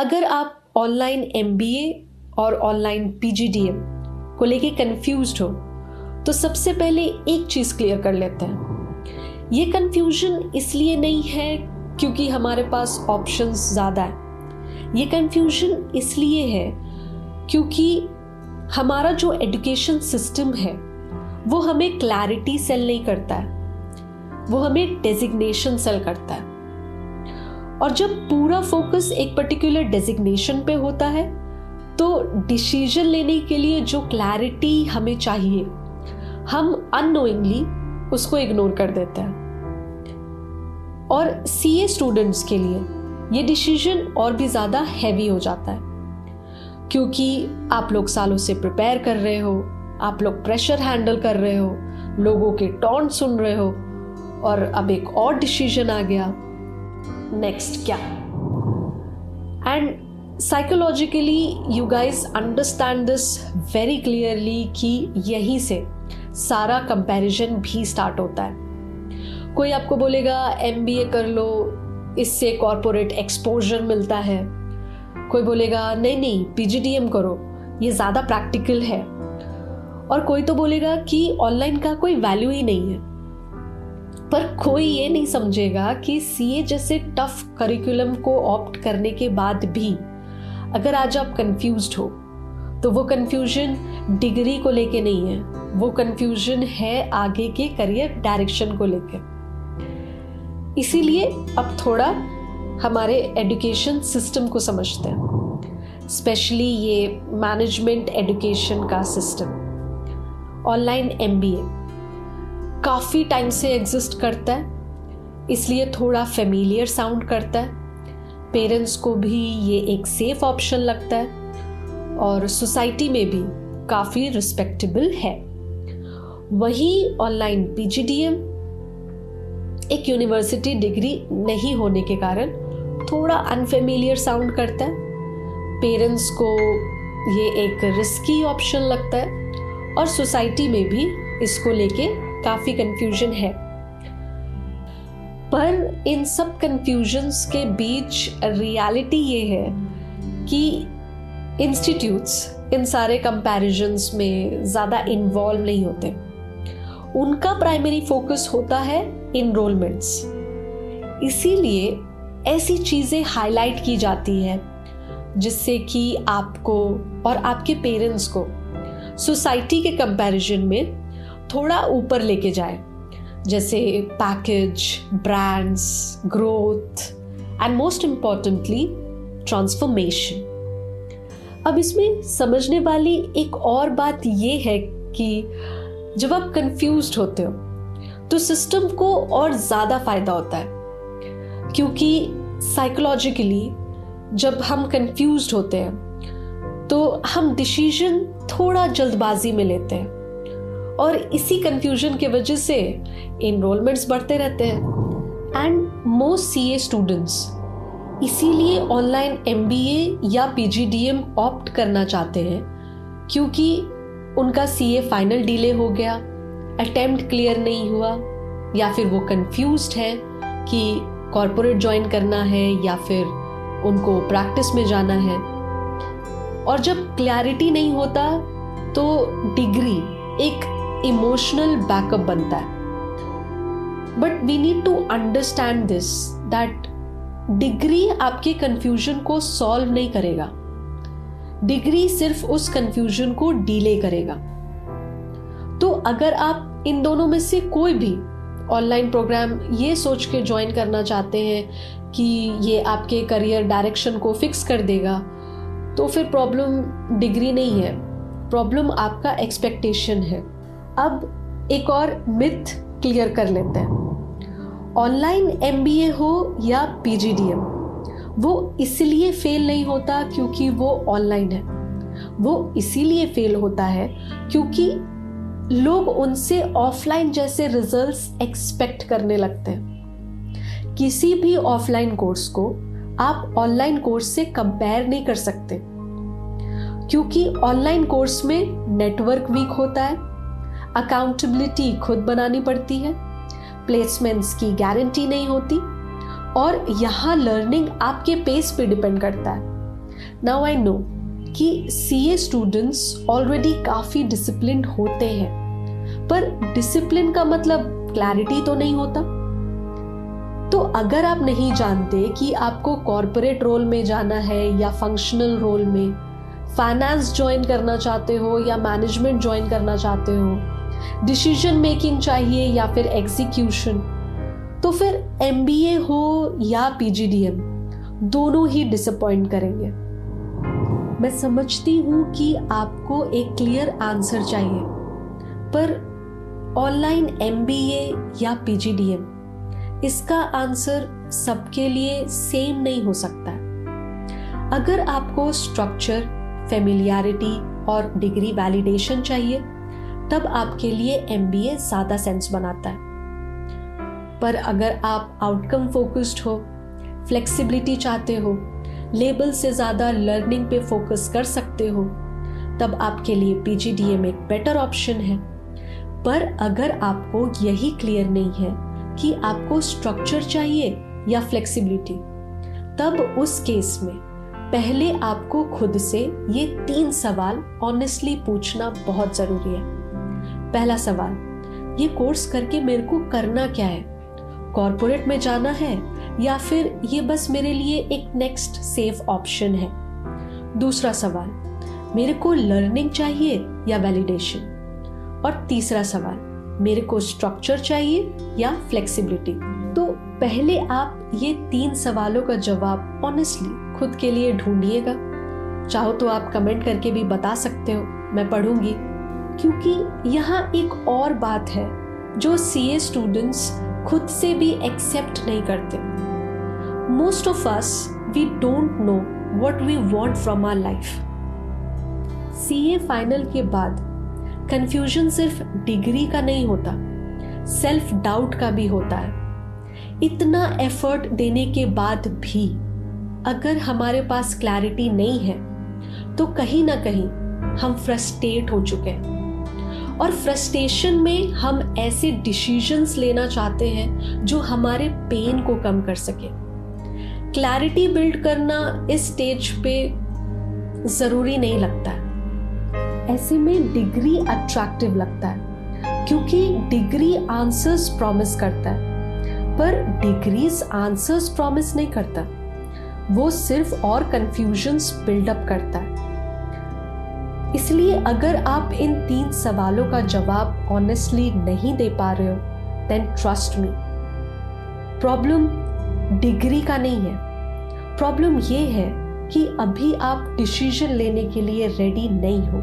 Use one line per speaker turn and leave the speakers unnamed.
अगर आप online MBA और ऑनलाइन पीजीडीएम को लेके कंफ्यूज्ड हो तो सबसे पहले एक चीज़ क्लियर कर लेते हैं। ये कंफ्यूजन इसलिए नहीं है क्योंकि हमारे पास ऑप्शंस ज़्यादा है। ये कंफ्यूजन इसलिए है क्योंकि हमारा जो एजुकेशन सिस्टम है वो हमें क्लैरिटी सेल नहीं करता है, वो हमें डेजिग्नेशन सेल करता है। और जब पूरा फोकस एक पर्टिकुलर डेजिग्नेशन पे होता है तो डिसीजन लेने के लिए जो क्लैरिटी हमें चाहिए हम अननोइंगली उसको इग्नोर कर देते हैं। और सीए स्टूडेंट्स के लिए ये डिसीजन और भी ज़्यादा हैवी हो जाता है क्योंकि आप लोग सालों से प्रिपेयर कर रहे हो, आप लोग प्रेशर हैंडल कर रहे हो, लोगों के टॉन्ट सुन रहे हो और अब एक और डिसीजन आ गया, नेक्स्ट क्या। And psychologically you guys understand this very clearly कि यहीं से सारा कंपैरिजन भी स्टार्ट होता है। कोई आपको बोलेगा एमबीए कर लो, इससे कॉर्पोरेट एक्सपोजर मिलता है। कोई बोलेगा नहीं नहीं पीजीडीएम करो, ये ज़्यादा प्रैक्टिकल है। और कोई तो बोलेगा कि ऑनलाइन का कोई वैल्यू ही नहीं है। पर कोई ये नहीं समझेगा कि सीए जैसे टफ करिकुलम को ऑप्ट करने के बाद भी अगर आज आप कंफ्यूज्ड हो तो वो कंफ्यूजन डिग्री को लेके नहीं है, वो कंफ्यूजन है आगे के करियर डायरेक्शन को लेके। इसीलिए अब थोड़ा हमारे एजुकेशन सिस्टम को समझते हैं, स्पेशली ये मैनेजमेंट एजुकेशन का सिस्टम। ऑनलाइन एमबीए काफ़ी टाइम से एग्जिस्ट करता है, इसलिए थोड़ा फेमिलियर साउंड करता है। पेरेंट्स को भी ये एक सेफ ऑप्शन लगता है और सोसाइटी में भी काफ़ी रिस्पेक्टेबल है। वहीं ऑनलाइन पीजीडीएम एक यूनिवर्सिटी डिग्री नहीं होने के कारण थोड़ा अनफेमिलियर साउंड करता है। पेरेंट्स को ये एक रिस्की ऑप्शन लगता है और सोसाइटी में भी इसको लेके काफ़ी कंफ्यूजन है। पर इन सब कंफ्यूजन्स के बीच रियलिटी ये है कि इंस्टीट्यूट्स इन सारे कंपैरिजन्स में ज़्यादा इन्वॉल्व नहीं होते। उनका प्राइमरी फोकस होता है इनरोलमेंट्स। इसीलिए ऐसी चीज़ें हाईलाइट की जाती है जिससे कि आपको और आपके पेरेंट्स को सोसाइटी के कंपैरिजन में थोड़ा ऊपर लेके जाए, जैसे package, brands, growth and most importantly transformation. अब इसमें समझने वाली एक और बात ये है कि जब आप कंफ्यूज्ड होते हो तो सिस्टम को और ज़्यादा फायदा होता है, क्योंकि साइकोलॉजिकली जब हम कंफ्यूज्ड होते हैं तो हम डिसीजन थोड़ा जल्दबाजी में लेते हैं और इसी कंफ्यूजन की वजह से इनरोलमेंट्स बढ़ते रहते हैं। एंड मोस्ट सीए स्टूडेंट्स इसीलिए ऑनलाइन एमबीए या पीजीडीएम ऑप्ट करना चाहते हैं क्योंकि उनका सीए फाइनल डिले हो गया, अटेम्प्ट क्लियर नहीं हुआ, या फिर वो कंफ्यूज्ड है कि कॉर्पोरेट ज्वाइन करना है या फिर उनको प्रैक्टिस में जाना है। और जब क्लैरिटी नहीं होता तो डिग्री एक इमोशनल बैकअप बनता है। But we need to understand this that degree आपके कंफ्यूजन को सॉल्व नहीं करेगा, डिग्री सिर्फ उस कंफ्यूजन को डिले करेगा। तो अगर आप इन दोनों में से कोई भी ऑनलाइन प्रोग्राम ये सोच के ज्वाइन करना चाहते हैं कि ये आपके करियर डायरेक्शन को फिक्स कर देगा, तो फिर प्रॉब्लम डिग्री नहीं है, प्रॉब्लम आपका एक्सपेक्टेशन है। अब एक और मिथ क्लियर कर लेते हैं। ऑनलाइन एमबीए हो या पीजीडीएम, वो इसलिए फेल नहीं होता क्योंकि वो ऑनलाइन है, वो इसीलिए फेल होता है क्योंकि लोग उनसे ऑफलाइन जैसे रिजल्ट्स एक्सपेक्ट करने लगते हैं। किसी भी ऑफलाइन कोर्स को आप ऑनलाइन कोर्स से कंपेयर नहीं कर सकते, क्योंकि ऑनलाइन कोर्स में नेटवर्क वीक होता है, अकाउंटेबिलिटी खुद बनानी पड़ती है, प्लेसमेंट्स की गारंटी नहीं होती और यहाँ लर्निंग आपके पेस पे डिपेंड करता है। नाउ आई नो कि सीए स्टूडेंट्स ऑलरेडी काफी डिसिप्लिन्ड होते हैं, पर डिसिप्लिन का मतलब क्लैरिटी तो नहीं होता। तो अगर आप नहीं जानते कि आपको कॉर्पोरेट रोल में जाना है या फंक्शनल रोल में, फाइनेंस ज्वाइन करना चाहते हो या मैनेजमेंट ज्वाइन करना चाहते हो, डिसीजन मेकिंग चाहिए या फिर एग्जीक्यूशन, तो फिर एमबीए हो या पीजीडीएम दोनों ही डिसअपॉइंट करेंगे। मैं समझती हूँ कि आपको एक क्लियर आंसर चाहिए, पर ऑनलाइन एमबीए या पीजीडीएम इसका आंसर सबके लिए सेम नहीं हो सकता है। अगर आपको स्ट्रक्चर, फेमिलियरिटी और डिग्री वैलिडेशन चाहिए, तब आपके लिए एमबीए ज्यादा सेंस बनाता है। पर अगर आप आउटकम फोकस्ड हो, फ्लेक्सिबिलिटी चाहते हो, लेबल से ज्यादा लर्निंग पे फोकस कर सकते हो, तब आपके लिए पीजीडीएम एक बेटर ऑप्शन है। पर अगर आपको यही क्लियर नहीं है कि आपको स्ट्रक्चर चाहिए या फ्लेक्सिबिलिटी, तब उस केस में पहले आपको खुद से ये 3 सवाल ऑनेस्टली पूछना बहुत जरूरी है। पहला सवाल, ये कोर्स करके मेरे को करना क्या है? कॉर्पोरेट में जाना है या फिर ये बस मेरे लिए एक नेक्स्ट सेफ ऑप्शन है? दूसरा सवाल, मेरे को लर्निंग चाहिए या वैलिडेशन? और तीसरा सवाल, मेरे को स्ट्रक्चर चाहिए या फ्लेक्सिबिलिटी? तो पहले आप ये 3 सवालों का जवाब ऑनेस्टली खुद के लिए ढूंढिएगा। चाहो तो आप कमेंट करके भी बता सकते हो, मैं पढ़ूंगी। क्योंकि यहाँ एक और बात है जो सीए स्टूडेंट्स खुद से भी एक्सेप्ट नहीं करते। Most of us we don't know what we want from our life. CA final के बाद कंफ्यूजन सिर्फ डिग्री का नहीं होता, सेल्फ डाउट का भी होता है। इतना एफर्ट देने के बाद भी अगर हमारे पास क्लैरिटी नहीं है, तो कहीं ना कहीं हम फ्रस्ट्रेट हो चुके हैं। और फ्रस्ट्रेशन में हम ऐसे डिसीजंस लेना चाहते हैं जो हमारे पेन को कम कर सके। क्लैरिटी बिल्ड करना इस स्टेज पे जरूरी नहीं लगता है। ऐसे में डिग्री अट्रैक्टिव लगता है क्योंकि डिग्री आंसर्स प्रॉमिस करता है, पर डिग्रीज आंसर्स प्रॉमिस नहीं करता, वो सिर्फ और कंफ्यूजन्स बिल्डअप करता है। इसलिए अगर आप इन 3 सवालों का जवाब ऑनेस्टली नहीं दे पा रहे हो, then trust me, problem degree का नहीं है। प्रॉब्लम ये है कि अभी आप डिसीजन लेने के लिए रेडी नहीं हो।